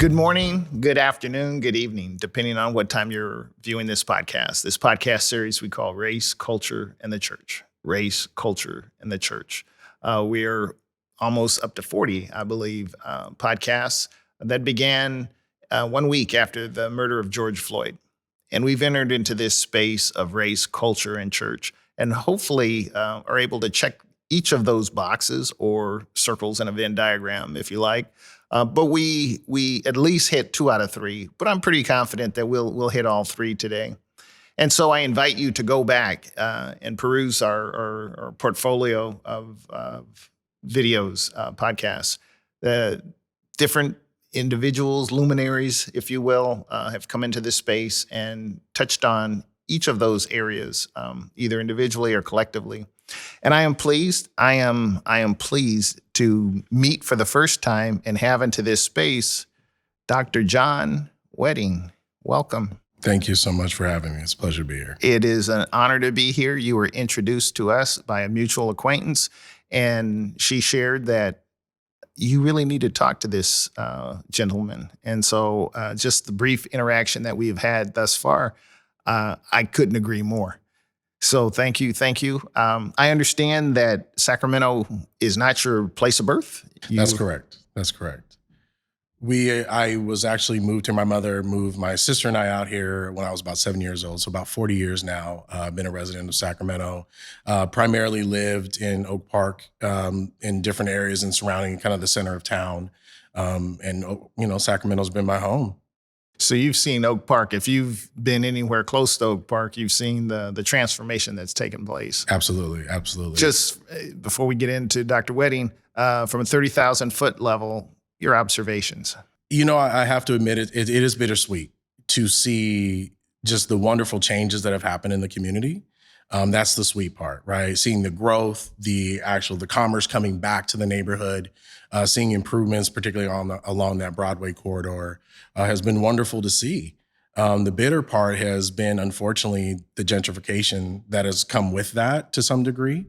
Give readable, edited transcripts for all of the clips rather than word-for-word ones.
Good morning, good afternoon, good evening, depending on what time you're viewing this podcast. This podcast series we call Race, Culture, and the Church. Race, Culture, and the Church. We're almost up to 40, I believe, podcasts that began 1 week after the murder of George Floyd. And we've entered into this space of race, culture, and church, and hopefully are able to check each of those boxes or circles in a Venn diagram, if you like. But we at least hit 2 out of 3. But I'm pretty confident that we'll hit all 3 today. And so I invite you to go back and peruse our portfolio of videos, podcasts. Different individuals, luminaries, if you will, have come into this space and touched on each of those areas, either individually or collectively. And I am pleased. I am pleased to meet for the first time and have into this space Dr. Jon Wedding. Welcome. Thank you so much for having me. It's a pleasure to be here. It is an honor to be here. You were introduced to us by a mutual acquaintance, and she shared that you really need to talk to this gentleman. And so just the brief interaction that we've had thus far, I couldn't agree more. So thank you. I understand that Sacramento is not your place of birth. That's correct. I was actually moved here. My mother moved my sister and I out here when I was about 7 years old. So about 40 years now. I've been a resident of Sacramento. Primarily lived in Oak Park, in different areas and surrounding kind of the center of town. Sacramento's been my home. So you've seen Oak Park. If you've been anywhere close to Oak Park, you've seen the transformation that's taken place. Absolutely. Just before we get into Dr. Wedding, from a 30,000-foot level, your observations. I have to admit it is bittersweet to see just the wonderful changes that have happened in the community. That's the sweet part, right? Seeing the growth, the commerce coming back to the neighborhood, seeing improvements, particularly along that Broadway corridor, has been wonderful to see. The bitter part has been, unfortunately, the gentrification that has come with that to some degree,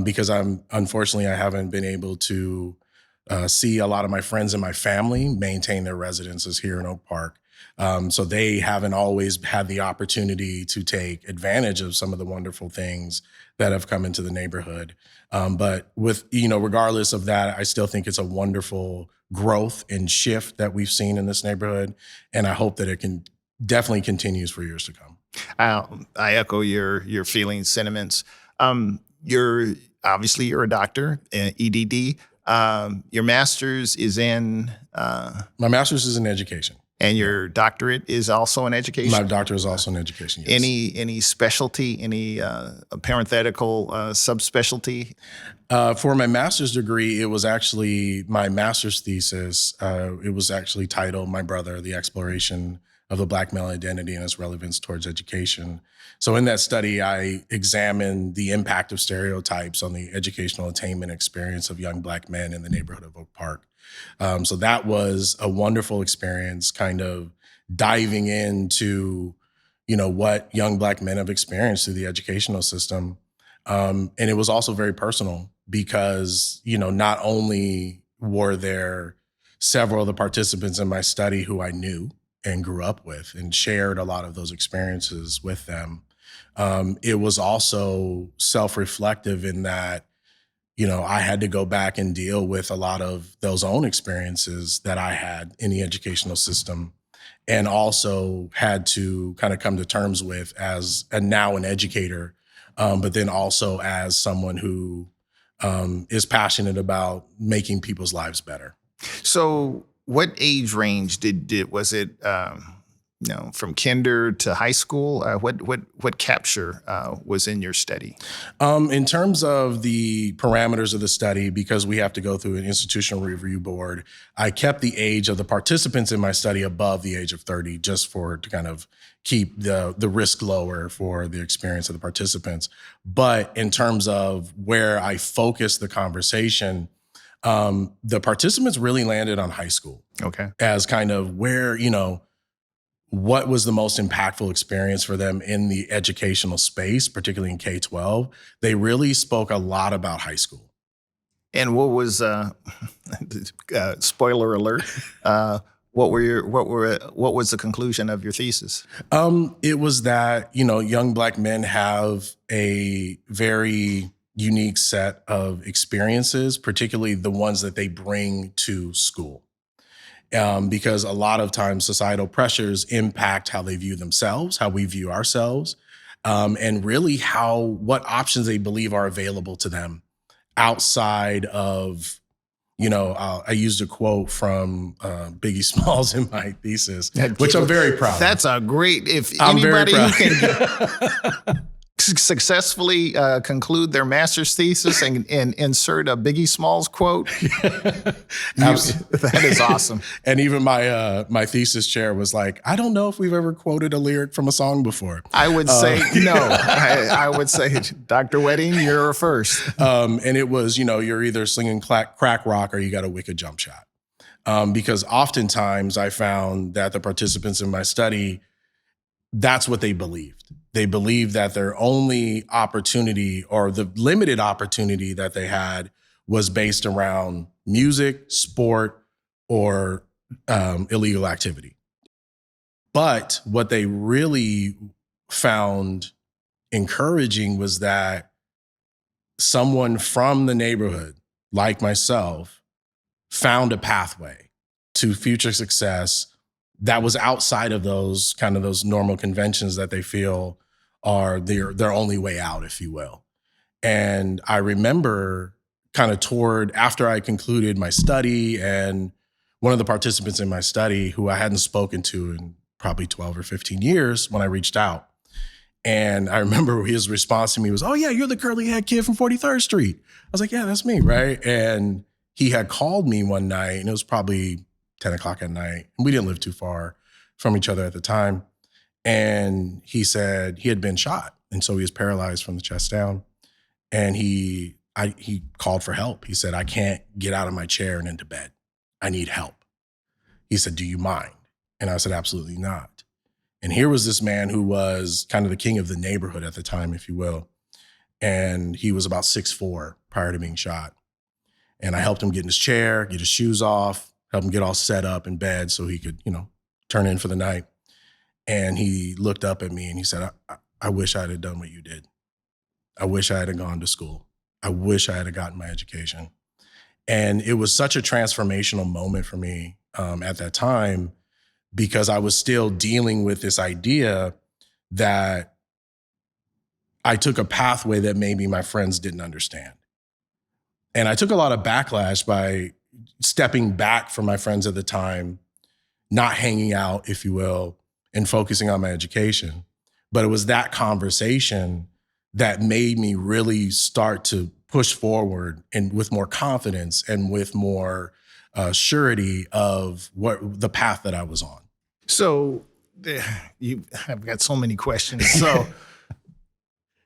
because I haven't been able to see a lot of my friends and my family maintain their residences here in Oak Park. So they haven't always had the opportunity to take advantage of some of the wonderful things that have come into the neighborhood. But regardless of that, I still think it's a wonderful growth and shift that we've seen in this neighborhood. And I hope that it can definitely continues for years to come. I echo your feelings, sentiments. You're a doctor, EDD. Your master's is in? My master's is in education. And your doctorate is also in education? My doctorate is also in education, yes. Any specialty, any parenthetical subspecialty? For my master's degree, it was actually my master's thesis. It was actually titled My Brother, The Exploration of the Black Male Identity and Its Relevance Towards Education. So in that study, I examined the impact of stereotypes on the educational attainment experience of young Black men in the neighborhood of Oak Park. So that was a wonderful experience, kind of diving into, what young Black men have experienced through the educational system. And it was also very personal because, not only were there several of the participants in my study who I knew and grew up with and shared a lot of those experiences with them, it was also self-reflective in that, I had to go back and deal with a lot of those own experiences that I had in the educational system, and also had to kind of come to terms with as now an educator, but then also as someone who is passionate about making people's lives better. So what age range was it? From kinder to high school? What capture was in your study? In terms of the parameters of the study, because we have to go through an institutional review board, I kept the age of the participants in my study above the age of 30, just to kind of keep the risk lower for the experience of the participants. But in terms of where I focused the conversation, the participants really landed on high school. Okay. As kind of where, what was the most impactful experience for them in the educational space, particularly in K-12. They really spoke a lot about high school. And what was, spoiler alert, What was the conclusion of your thesis? It was that, young Black men have a very unique set of experiences, particularly the ones that they bring to school. Because a lot of times societal pressures impact how they view themselves, how we view ourselves, and really what options they believe are available to them outside of, I used a quote from Biggie Smalls in my thesis, which I'm very proud of. That's a great, if I'm very anybody proud. who can successfully conclude their master's thesis and insert a Biggie Smalls quote, that is awesome. And even my thesis chair was like, I don't know if we've ever quoted a lyric from a song before. I would say no. I would say, Dr. Wedding, you're first. And it was, you're either slinging crack rock or you got a wicked jump shot. Because oftentimes I found that the participants in my study, that's what they believed. They believed that their only opportunity or the limited opportunity that they had was based around music, sport, or illegal activity. But what they really found encouraging was that someone from the neighborhood, like myself, found a pathway to future success that was outside of those normal conventions that they feel are their only way out, if you will. And I remember after I concluded my study, and one of the participants in my study who I hadn't spoken to in probably 12 or 15 years when I reached out. And I remember his response to me was, "Oh yeah, you're the curly head kid from 43rd Street." I was like, "Yeah, that's me." Right. And he had called me one night, and it was probably 10 o'clock at night. And we didn't live too far from each other at the time. And he said he had been shot. And so he was paralyzed from the chest down. And he called for help. He said, "I can't get out of my chair and into bed. I need help." He said, "Do you mind?" And I said, "Absolutely not." And here was this man who was kind of the king of the neighborhood at the time, if you will. And he was about 6'4" prior to being shot. And I helped him get in his chair, get his shoes off, help him get all set up in bed so he could, turn in for the night. And he looked up at me and he said, I wish I had done what you did. I wish I had gone to school. I wish I had gotten my education." And it was such a transformational moment for me at that time, because I was still dealing with this idea that I took a pathway that maybe my friends didn't understand. And I took a lot of backlash by stepping back from my friends at the time, not hanging out, if you will, and focusing on my education. But it was that conversation that made me really start to push forward and with more confidence and with more surety of what the path that I was on. So I've got so many questions. So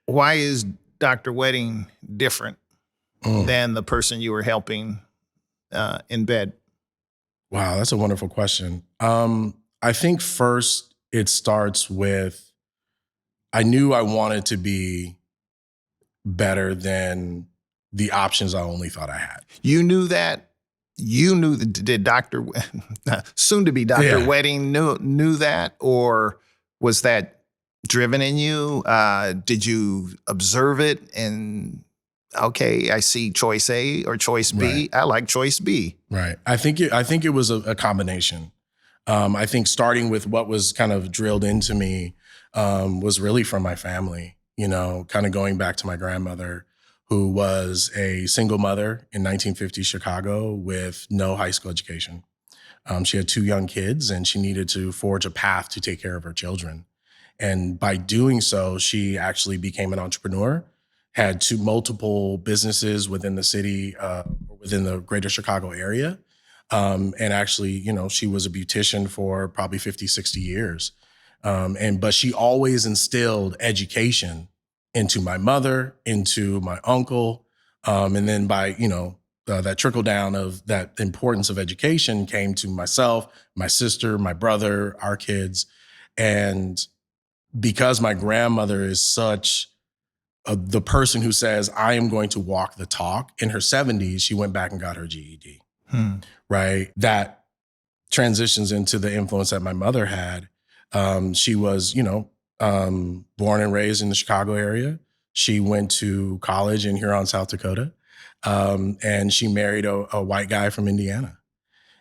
why is Dr. Wedding different than the person you were helping in bed? Wow, that's a wonderful question. I think first it starts with, I knew I wanted to be better than the options I only thought I had. You knew that? You knew that? Did Dr. soon to be Dr. Wedding knew that? Or was that driven in you? Did you observe it and, okay, I see choice A or choice B. Right. I like choice B. Right. I think it was a combination. I think starting with what was kind of drilled into me was really from my family, kind of going back to my grandmother, who was a single mother in 1950 Chicago with no high school education. She had 2 young kids, and she needed to forge a path to take care of her children. And by doing so, she actually became an entrepreneur, had multiple businesses within the city, within the greater Chicago area. And actually, she was a beautician for probably 50, 60 years. But she always instilled education into my mother, into my uncle. And then by, that trickle down of that importance of education came to myself, my sister, my brother, our kids. And because my grandmother is such the person who says, I am going to walk the talk, in her 70s, she went back and got her GED. Right? That transitions into the influence that my mother had. She was, born and raised in the Chicago area. She went to college in Huron, South Dakota, and she married a white guy from Indiana.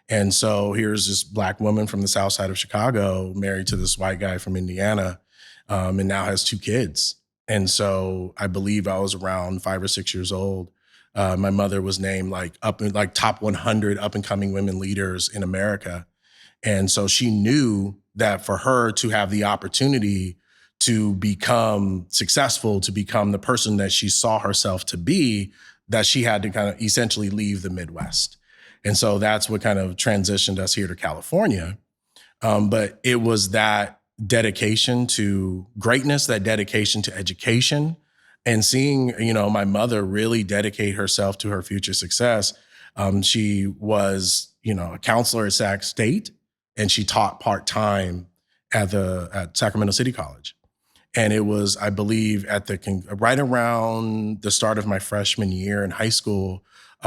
And so here's this Black woman from the South side of Chicago married to this white guy from Indiana, and now has 2 kids. And so I believe I was around 5 or 6 years old. My mother was named top 100 up and coming women leaders in America. And so she knew that for her to have the opportunity to become successful, to become the person that she saw herself to be, that she had to kind of essentially leave the Midwest. And so that's what kind of transitioned us here to California. But it was that dedication to greatness, that dedication to education, and seeing, my mother really dedicate herself to her future success. She was, a counselor at Sac State, and she taught part-time at Sacramento City College. And it was, I believe, right around the start of my freshman year in high school,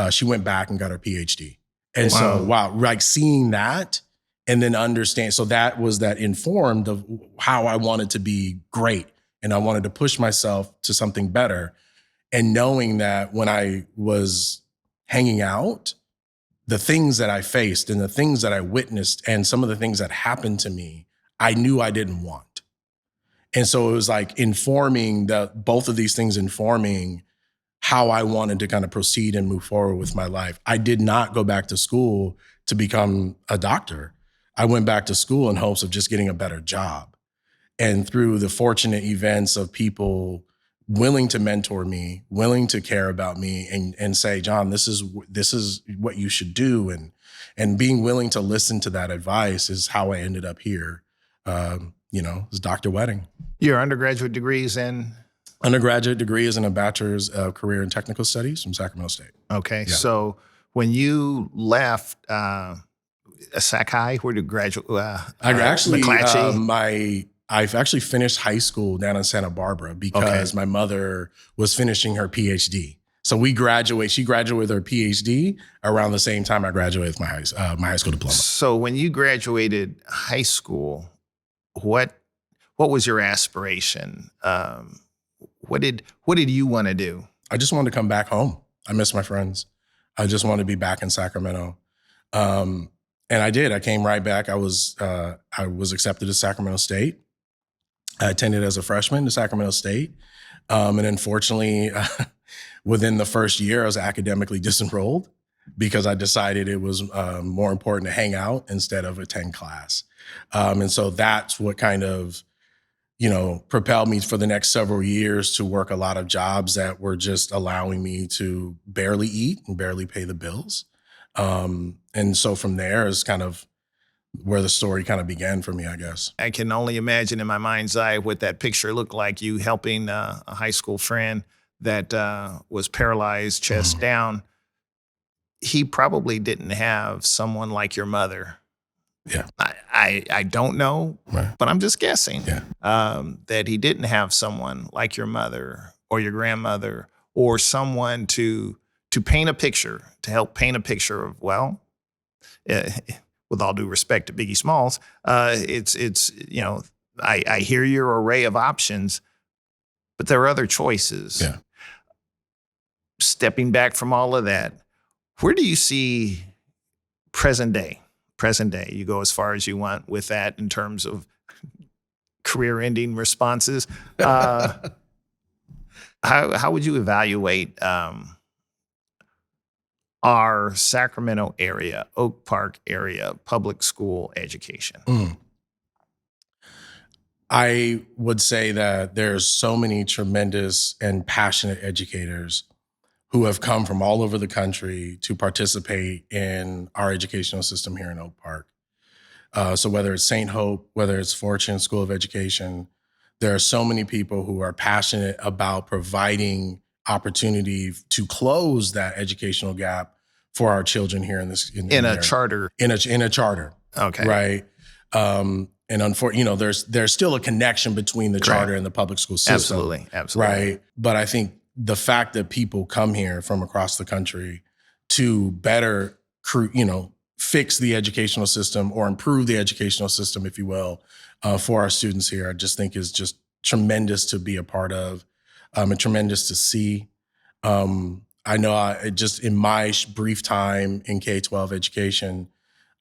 she went back and got her PhD. And so, like seeing that and then understand. So that informed of how I wanted to be great. And I wanted to push myself to something better. And knowing that when I was hanging out, the things that I faced and the things that I witnessed and some of the things that happened to me, I knew I didn't want. And so it was like both of these things informing how I wanted to kind of proceed and move forward with my life. I did not go back to school to become a doctor. I went back to school in hopes of just getting a better job. And through the fortunate events of people willing to mentor me, willing to care about me and say, Jon, this is what you should do. And being willing to listen to that advice is how I ended up here. As Dr. Wedding. Your undergraduate degree is in? Undergraduate degree is in a bachelor's of career and technical studies from Sacramento State. Okay. Yeah. So when you left Sac High, where did you graduate? I've actually finished high school down in Santa Barbara because my mother was finishing her PhD. So she graduated with her PhD around the same time I graduated with my high school diploma. So when you graduated high school, what was your aspiration? What did you want to do? I just wanted to come back home. I miss my friends. I just wanted to be back in Sacramento. And I did. I came right back. I was accepted to Sacramento State. I attended as a freshman to Sacramento State. And unfortunately, within the first year, I was academically disenrolled because I decided it was more important to hang out instead of attend class. And so that's what kind of, propelled me for the next several years to work a lot of jobs that were just allowing me to barely eat and barely pay the bills. And so from there is kind of where the story kind of began for me, I guess. I can only imagine in my mind's eye what that picture looked like, you helping a high school friend that was paralyzed, chest down. He probably didn't have someone like your mother. Yeah. I don't know, right, but I'm just guessing that he didn't have someone like your mother or your grandmother or someone to paint a picture, to help paint a picture of, with all due respect to Biggie Smalls, it's I hear your array of options, but there are other choices. Yeah. Stepping back from all of that, where do you see present day? You go as far as you want with that in terms of career-ending responses. How would you evaluate our Sacramento area, Oak Park area, public school education? I would say that there's so many tremendous and passionate educators who have come from all over the country to participate in our educational system here in Oak Park. So whether it's St. Hope, whether it's Fortune School of Education, there are so many people who are passionate about providing opportunity to close that educational gap for our children here in a charter. In a charter. Okay. Right. And unfortunately, there's still a connection between the charter and the public school system. Absolutely. Right. But I think the fact that people come here from across the country to better, fix the educational system or improve the educational system, if you will, for our students here. I just think is just tremendous to be a part of, and tremendous to see. I know just in my brief time in K-12 education,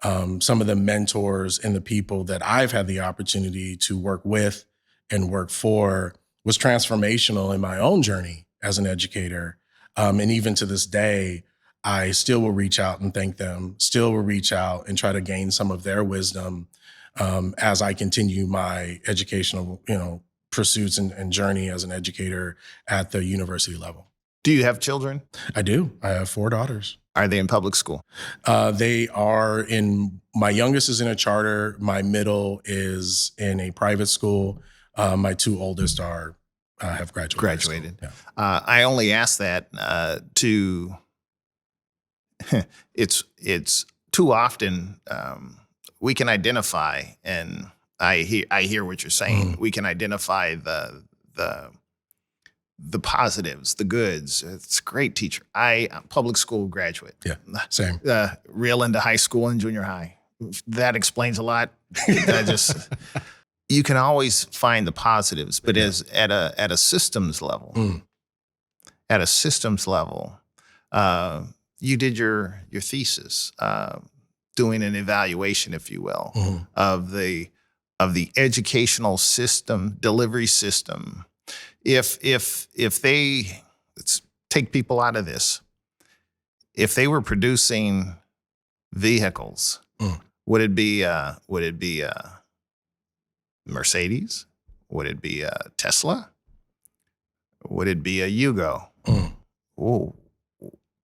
some of the mentors and the people that I've had the opportunity to work with and work for was transformational in my own journey as an educator. And even to this day, I still will reach out and thank them, still will reach out and try to gain some of their wisdom as I continue my educational, pursuits and journey as an educator at the university level. Do you have children? I do. I have 4 daughters. Are they in public school? They are my youngest is in a charter. My middle is in a private school. My 2 oldest have graduated. Yeah. I only ask that to, it's too often we can identify, and I hear what you're saying. We can identify the positives, the goods. It's a great teacher. I'm public school graduate. Yeah, same. Real into high school and junior high. That explains a lot. You can always find the positives, but at a systems level, you did your thesis, doing an evaluation, if you will, of the educational system, delivery system. If they, let's take people out of this, if they were producing vehicles, would it be Mercedes? Would it be a Tesla? Would it be a Yugo? Oh,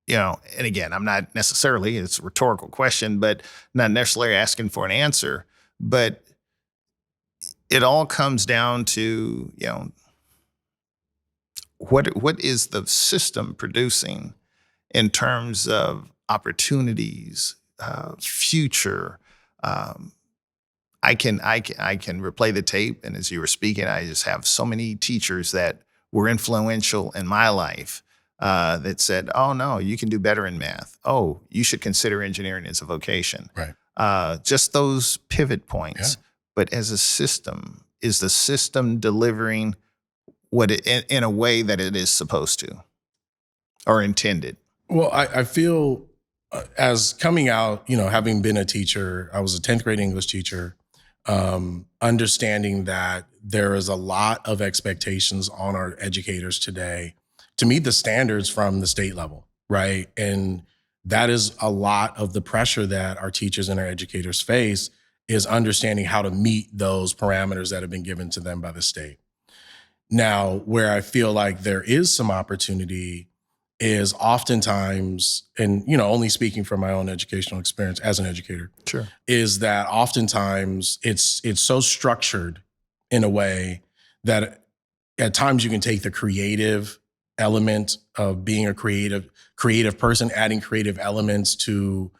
and again, I'm not necessarily, it's a rhetorical question, but not necessarily asking for an answer, but it all comes down to, what is the system producing in terms of opportunities, future? I can replay the tape, and as you were speaking, I just have so many teachers that were influential in my life that said, "Oh no, you can do better in math. Oh, you should consider engineering as a vocation." Right. Just those pivot points. Yeah. But as a system, is the system delivering in a way that it is supposed to or intended? Well, I feel as coming out, having been a teacher, I was a 10th grade English teacher, understanding that there is a lot of expectations on our educators today to meet the standards from the state level, right? And that is a lot of the pressure that our teachers and our educators face, is understanding how to meet those parameters that have been given to them by the state. Now, where I feel like there is some opportunity is oftentimes, and only speaking from my own educational experience as an educator, sure, is that oftentimes it's so structured in a way that at times you can take the creative element of being a creative person, adding creative elements to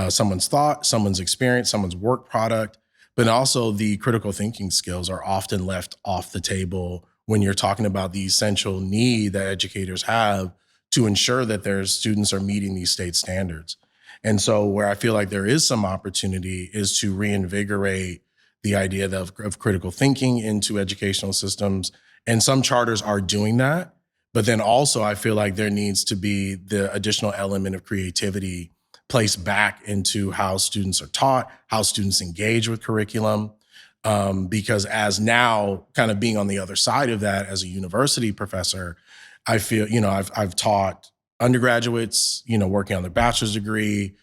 someone's thought, someone's experience, someone's work product, but also the critical thinking skills are often left off the table when you're talking about the essential need that educators have to ensure that their students are meeting these state standards. And so where I feel like there is some opportunity is to reinvigorate the idea of critical thinking into educational systems. And some charters are doing that. But then also I feel like there needs to be the additional element of creativity placed back into how students are taught, how students engage with curriculum. Because as now kind of being on the other side of that as a university professor, I feel, I've taught undergraduates, working on their bachelor's degree,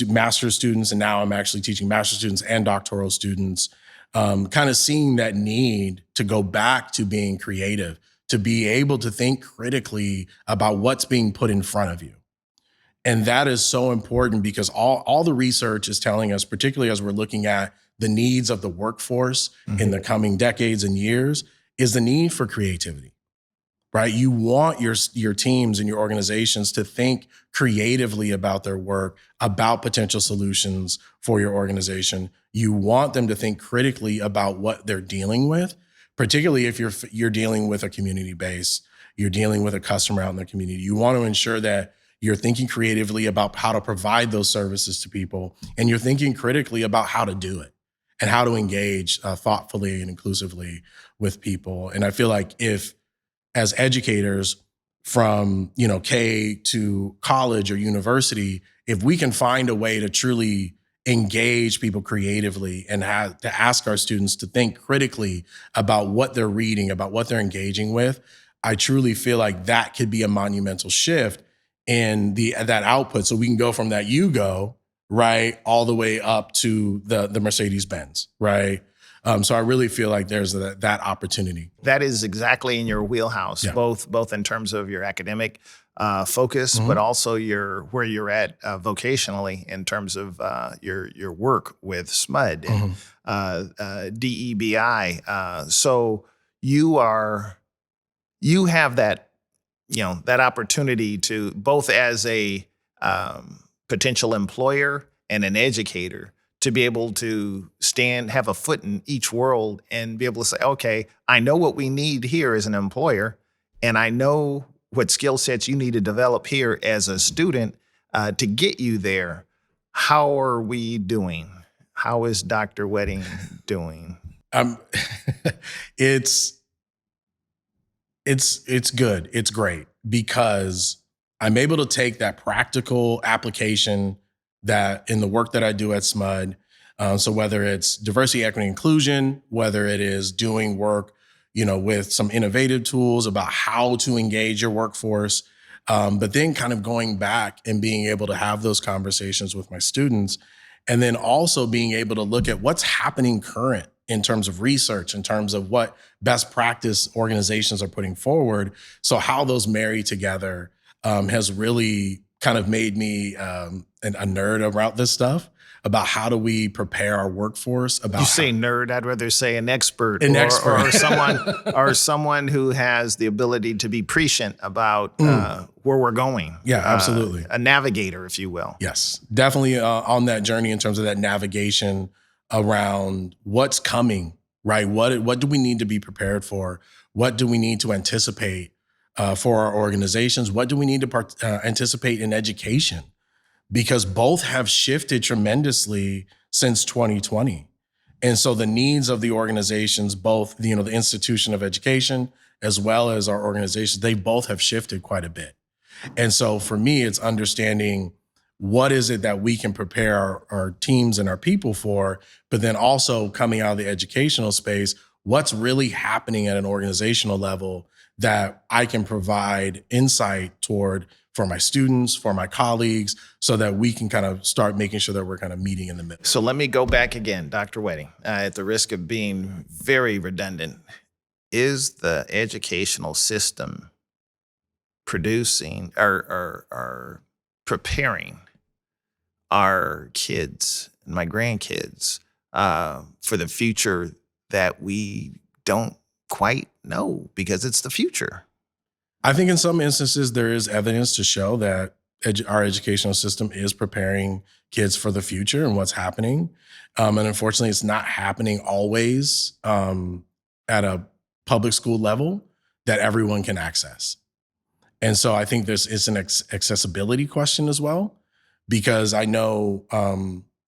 master's students, and now I'm actually teaching master's students and doctoral students, kind of seeing that need to go back to being creative, to be able to think critically about what's being put in front of you. And that is so important because all the research is telling us, particularly as we're looking at the needs of the workforce in the coming decades and years, is the need for creativity, right? You want your teams and your organizations to think creatively about their work, about potential solutions for your organization. You want them to think critically about what they're dealing with, particularly if you're dealing with a community base, you're dealing with a customer out in the community. You want to ensure that you're thinking creatively about how to provide those services to people, and you're thinking critically about how to do it and how to engage thoughtfully and inclusively with people. And I feel like if, as educators from, K to college or university, if we can find a way to truly engage people creatively and have to ask our students to think critically about what they're reading, about what they're engaging with, I truly feel like that could be a monumental shift in that output. So we can go from that Yugo, right, all the way up to the Mercedes-Benz, right? So I really feel like there's that opportunity. That is exactly in your wheelhouse, Yeah. both in terms of your academic focus, but also where you're at vocationally in terms of your work with SMUD and DEBI. So you have that that opportunity to both as a potential employer and an educator to be able to have a foot in each world and be able to say, okay, I know what we need here as an employer, and I know what skill sets you need to develop here as a student to get you there. How are we doing? How is Dr. Wedding doing? It's good. It's great because I'm able to take that practical application that in the work that I do at SMUD. So whether it's diversity, equity, inclusion, whether it is doing work, with some innovative tools about how to engage your workforce, but then kind of going back and being able to have those conversations with my students, and then also being able to look at what's happening current in terms of research, in terms of what best practice organizations are putting forward. So how those marry together has really kind of made me a nerd about this stuff, about how do we prepare our workforce. About you say nerd, I'd rather say an expert, or someone who has the ability to be prescient about where we're going. Yeah, absolutely. A navigator, if you will. Yes, definitely on that journey in terms of that navigation around what's coming, right? What do we need to be prepared for? What do we need to anticipate for our organizations? What do we need to anticipate in education? Because both have shifted tremendously since 2020. And so the needs of the organizations, both, the institution of education, as well as our organizations, they both have shifted quite a bit. And so for me, it's understanding what is it that we can prepare our teams and our people for, but then also coming out of the educational space, what's really happening at an organizational level that I can provide insight toward for my students, for my colleagues, so that we can kind of start making sure that we're kind of meeting in the middle. So let me go back again, Dr. Wedding, at the risk of being very redundant. Is the educational system producing or preparing our kids and my grandkids for the future that we don't quite know, because it's the future? I think in some instances there is evidence to show that our educational system is preparing kids for the future and what's happening. And unfortunately, it's not happening always at a public school level that everyone can access. And so I think it's an accessibility question as well, because I know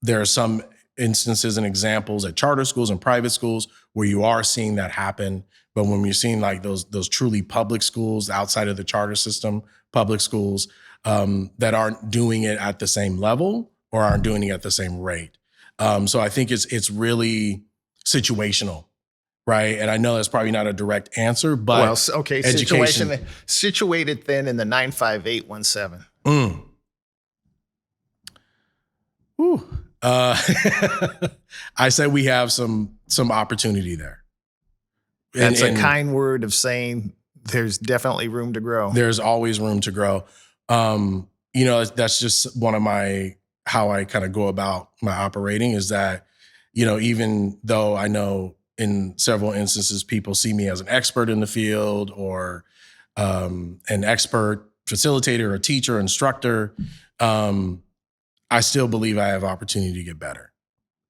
there are some instances and examples at charter schools and private schools where you are seeing that happen. But when you're seeing like those truly public schools outside of the charter system, public schools that aren't doing it at the same level or aren't doing it at the same rate. So I think it's really situational, right? And I know that's probably not a direct answer, but okay, education. Situated then in the 95817. I said we have some opportunity there. That's a kind word of saying there's definitely room to grow. There's always room to grow. That's just one of how I kind of go about my operating, is that, even though I know in several instances people see me as an expert in the field or an expert facilitator or teacher, instructor, I still believe I have opportunity to get better.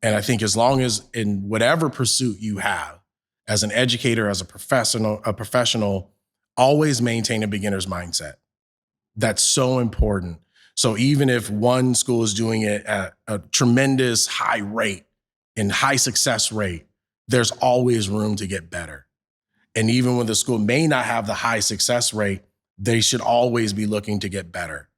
And I think as long as in whatever pursuit you have, as an educator, as a professional, always maintain a beginner's mindset. That's so important. So even if one school is doing it at a tremendous high rate and high success rate, there's always room to get better. And even when the school may not have the high success rate, they should always be looking to get better,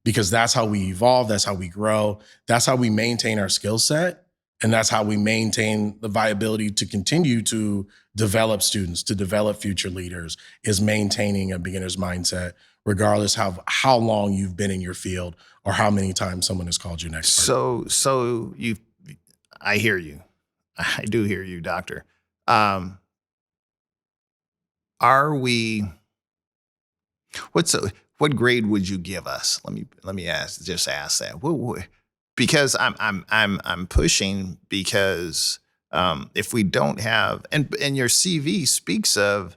because that's how we evolve. That's how we grow. That's how we maintain our skill set. And that's how we maintain the viability to continue to develop students, to develop future leaders, is maintaining a beginner's mindset, regardless of how long you've been in your field or how many times someone has called you an expert. So I hear you. I do hear you, doctor. Are we, what grade would you give us? Let me ask that. Because I'm pushing, because if we don't have, and your CV speaks of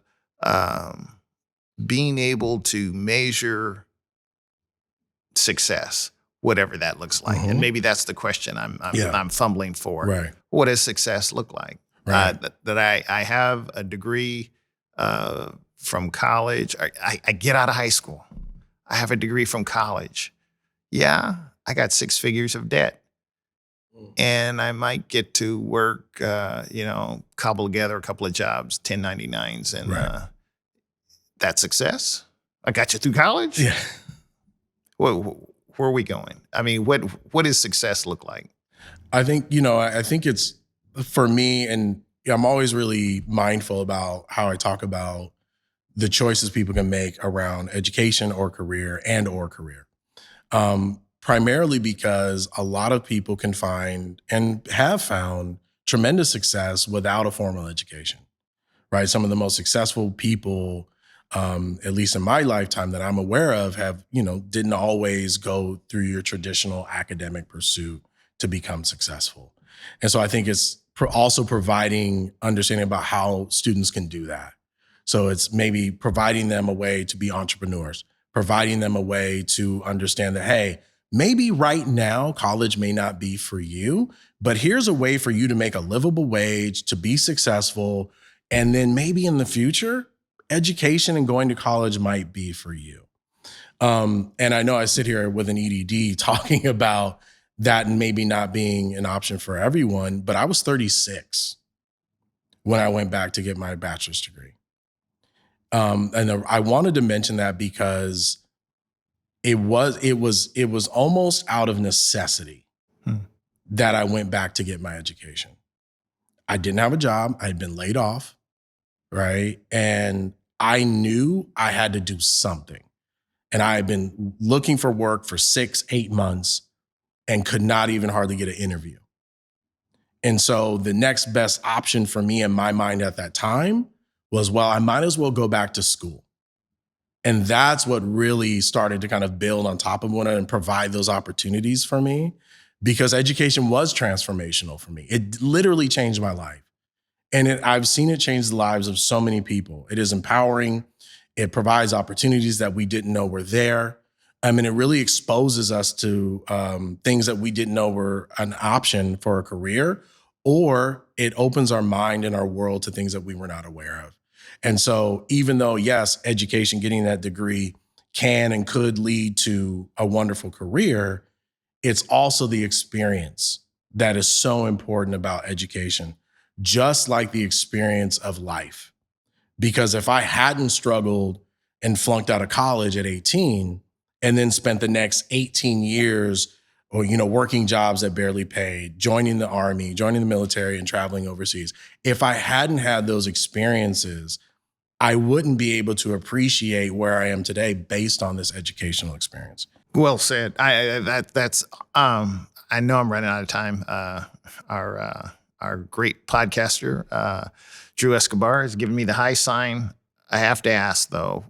being able to measure success, whatever that looks like. And maybe that's the question I'm fumbling for. Right. What does success look like? Right. That I have a degree from college. I get out of high school. I have a degree from college. Yeah, I got 6 figures of debt. And I might get to work, cobble together a couple of jobs, 1099s, and that's success. I got you through college. Yeah. Where are we going? I mean, what does success look like? I think it's, for me, and I'm always really mindful about how I talk about the choices people can make around education or career. Primarily because a lot of people can find and have found tremendous success without a formal education, right? Some of the most successful people, at least in my lifetime that I'm aware of, have, didn't always go through your traditional academic pursuit to become successful. And so I think it's also providing understanding about how students can do that. So it's maybe providing them a way to be entrepreneurs, providing them a way to understand that, hey, maybe right now college may not be for you, but here's a way for you to make a livable wage, to be successful. And then maybe in the future, education and going to college might be for you. And I know I sit here with an EDD talking about that and maybe not being an option for everyone, but I was 36 when I went back to get my bachelor's degree. And I wanted to mention that because it was almost out of necessity that I went back to get my education. I didn't have a job. I had been laid off, right? And I knew I had to do something. And I had been looking for work for 6-8 months and could not even hardly get an interview. And so the next best option for me in my mind at that time was, well, I might as well go back to school. And that's what really started to kind of build on top of one another and provide those opportunities for me, because education was transformational for me. It literally changed my life. And I've seen it change the lives of so many people. It is empowering. It provides opportunities that we didn't know were there. I mean, it really exposes us to things that we didn't know were an option for a career, or it opens our mind and our world to things that we were not aware of. And so even though, yes, education, getting that degree can and could lead to a wonderful career, it's also the experience that is so important about education, just like the experience of life. Because if I hadn't struggled and flunked out of college at 18 and then spent the next 18 years or, working jobs that barely paid, joining the army, joining the military and traveling overseas, if I hadn't had those experiences, I wouldn't be able to appreciate where I am today based on this educational experience. Well said. I know I'm running out of time. Our great podcaster, Drew Escobar, has given me the high sign. I have to ask, though,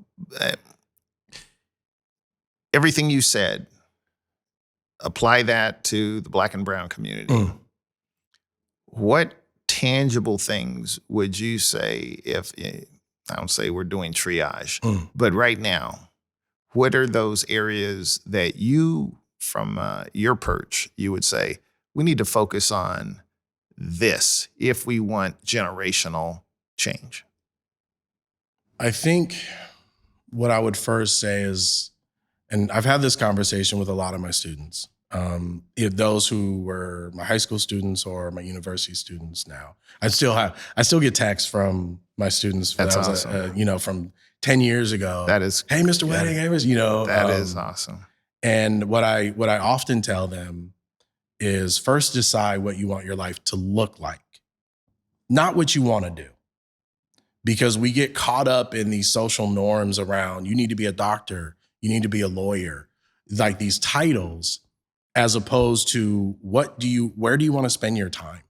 everything you said, apply that to the Black and brown community. What tangible things would you say, if I don't say we're doing triage, but right now, what are those areas that you, from your perch, you would say, we need to focus on this if we want generational change? I think what I would first say is And I've had this conversation with a lot of my students, if those who were my high school students or my university students now. I still get texts from my students. That's awesome. From 10 years ago. That is, hey, Mr. Wedding, hey, that is awesome. And what I often tell them is first decide what you want your life to look like, not what you want to do. Because we get caught up in these social norms around, you need to be a doctor, you need to be a lawyer, like these titles, as opposed to where do you want to spend your time?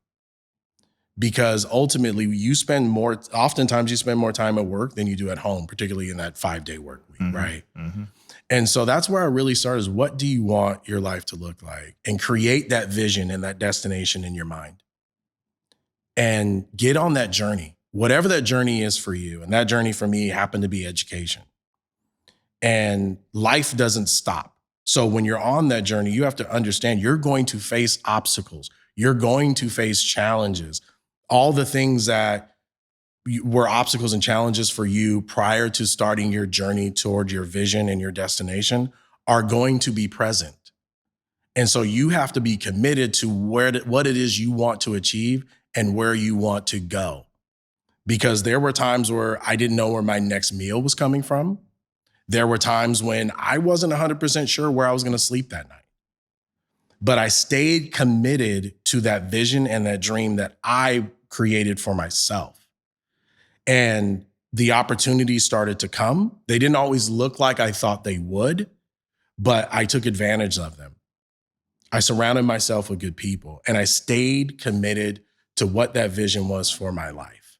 Because ultimately oftentimes you spend more time at work than you do at home, particularly in that 5-day work week, Mm-hmm. right? Mm-hmm. And so that's where I really start is what do you want your life to look like? And create that vision and that destination in your mind. And get on that journey. Whatever that journey is for you, and that journey for me happened to be education. And life doesn't stop. So when you're on that journey, you have to understand you're going to face obstacles. You're going to face challenges. All the things that were obstacles and challenges for you prior to starting your journey toward your vision and your destination are going to be present. And so you have to be committed to what it is you want to achieve and where you want to go. Because there were times where I didn't know where my next meal was coming from. There were times when I wasn't 100% sure where I was going to sleep that night. But I stayed committed to that vision and that dream that I created for myself. And the opportunities started to come. They didn't always look like I thought they would, but I took advantage of them. I surrounded myself with good people, and I stayed committed to what that vision was for my life.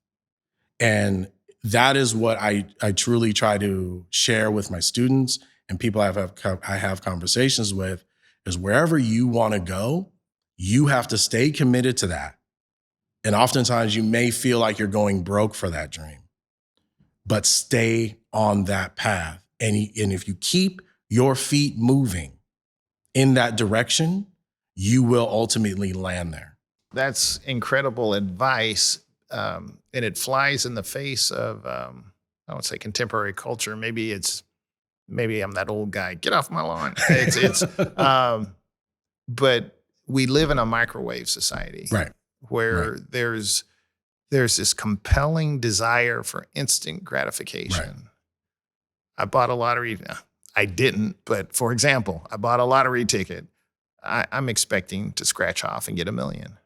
And that is what I truly try to share with my students and people I have conversations with is wherever you want to go, you have to stay committed to that. And oftentimes you may feel like you're going broke for that dream, but stay on that path. And if you keep your feet moving in that direction, you will ultimately land there. That's incredible advice. And it flies in the face of, I would say contemporary culture. Maybe I'm that old guy. Get off my lawn. But we live in a microwave society, Right? Where there's this compelling desire for instant gratification. Right. I bought a lottery. I didn't, but for example, I bought a lottery ticket. I'm expecting to scratch off and get $1 million.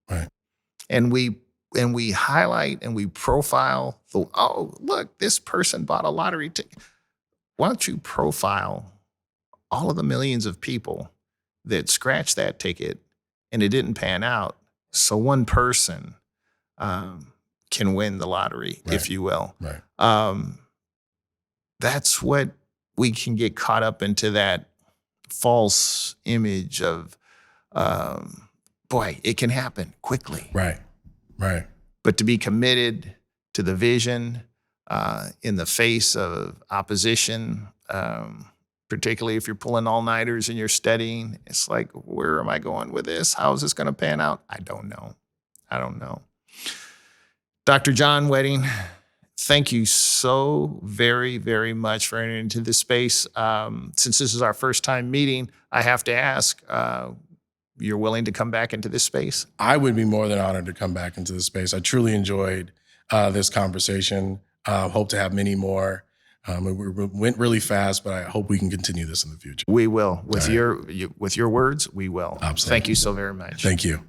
Right. And we highlight and we profile look, this person bought a lottery ticket. Why don't you profile all of the millions of people that scratched that ticket and it didn't pan out, so one person can win the lottery, Right. if you will. Right. That's what we can get caught up into, that false image of, boy, it can happen quickly. Right. Right. But to be committed to the vision in the face of opposition, particularly if you're pulling all-nighters and you're studying, it's like, where am I going with this? How is this going to pan out? I don't know. Dr. Jon Wedding, thank you so very, very much for entering into this space. Since this is our first time meeting, I have to ask, you're willing to come back into this space? I would be more than honored to come back into this space. I truly enjoyed this conversation. Hope to have many more. It went really fast, but I hope we can continue this in the future. We will. With All right. your words, we will. Absolutely. Thank you so very much. Thank you.